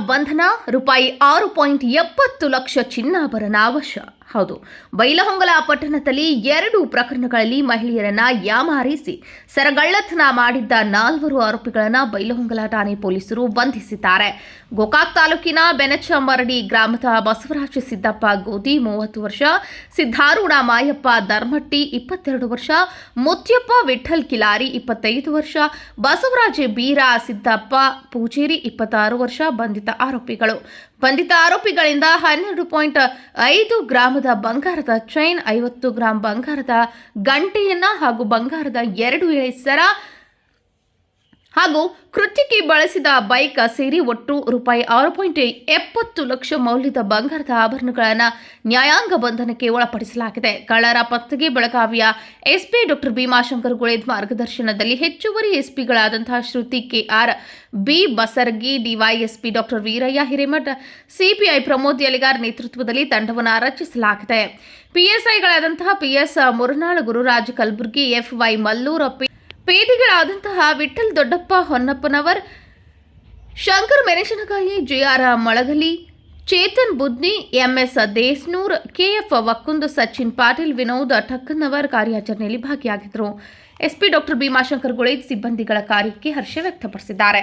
ಬಂಧನ, ರೂಪಾಯಿ 6.70 ಲಕ್ಷ ಚಿನ್ನಾಭರಣ ವಶ. ಹೌದು, ಬೈಲಹೊಂಗಲ ಪಟ್ಟಣದಲ್ಲಿ 2 ಪ್ರಕರಣಗಳಲ್ಲಿ ಮಹಿಳೆಯರನ್ನ ಯಾಮಾರಿಸಿ ಸರಗಳ್ಳತನ ಮಾಡಿದ್ದ 4 ಆರೋಪಿಗಳನ್ನು ಬೈಲಹೊಂಗಲ ಠಾಣೆ ಪೊಲೀಸರು ಬಂಧಿಸಿದ್ದಾರೆ. ಗೋಕಾಕ್ ತಾಲೂಕಿನ ಬೆನಚಮರಡಿ ಗ್ರಾಮದ ಬಸವರಾಜ ಸಿದ್ದಪ್ಪ ಗೋದಿ 30 ವರ್ಷ, ಸಿದ್ದಾರೂಢ ಮಾಯಪ್ಪ ಧರ್ಮಟ್ಟಿ 22 ವರ್ಷ, ಮುತ್ಯಪ್ಪ ವಿಠಲ್ ಕಿಲಾರಿ 25 ವರ್ಷ, ಬಸವರಾಜ ಬೀರ ಸಿದ್ದಪ್ಪ ಪೂಜೇರಿ 26 ವರ್ಷ ಬಂಧಿತ ಆರೋಪಿಗಳಿಂದ 12.5 ಗ್ರಾಮದ ಬಂಗಾರದ ಚೈನ್, 50 ಗ್ರಾಂ ಬಂಗಾರದ ಗಂಟೆಯನ್ನ ಹಾಗೂ ಬಂಗಾರದ 2 ಎಳೆ ಸರ ಹಾಗೂ ಕೃತ್ಯಕ್ಕೆ ಬಳಸಿದ ಬೈಕ್ ಸೇರಿ ಒಟ್ಟು ರೂಪಾಯಿ 6.70 ಲಕ್ಷ ಮೌಲ್ಯದ ಬಂಗಾರದ ಆಭರಣಗಳನ್ನು ನ್ಯಾಯಾಂಗ ಬಂಧನಕ್ಕೆ ಒಳಪಡಿಸಲಾಗಿದೆ. ಕಳ್ಳರ ಪತ್ತೆಗೆ ಬೆಳಗಾವಿಯ ಎಸ್ಪಿ ಡಾಕ್ಟರ್ ಭೀಮಾಶಂಕರ್ ಗುಳೇದ್ ಮಾರ್ಗದರ್ಶನದಲ್ಲಿ ಹೆಚ್ಚುವರಿ ಎಸ್ಪಿಗಳಾದಂತಹ Shruti KR, B Basargi, DYSP doctor Veerayya Hiremath, CPI Pramod Yaligar ನೇತೃತ್ವದಲ್ಲಿ ತಂಡವನ್ನು ರಚಿಸಲಾಗಿದೆ. ಪಿಎಸ್ಐಗಳಾದಂತಹ ಪಿಎಸ್ ಮುರನಾಳ್, ಗುರುರಾಜ್ ಕಲಬುರ್ಗಿ, ಎಫ್ವೈ ಮಲ್ಲೂರ್, ಪೇದೆಗಳಾದಂತಹ Vithal Doddappa Honnappanavar, Shankar Menasinakai, JR Malagali, Chetan Budni, MS Desnur, KF Vakkund, Sachin Patil, Vinod Thakkannavar ಕಾರ್ಯಾಚರಣೆಯಲ್ಲಿ ಭಾಗಿಯಾಗಿದ್ದರು. ಎಸ್ಪಿ ಡಾಕ್ಟರ್ ಭೀಮಾಶಂಕರ್ ಗುಳೇದ್ ಸಿಬ್ಬಂದಿಗಳ ಕಾರ್ಯಕ್ಕೆ ಹರ್ಷ ವ್ಯಕ್ತಪಡಿಸಿದ್ದಾರೆ.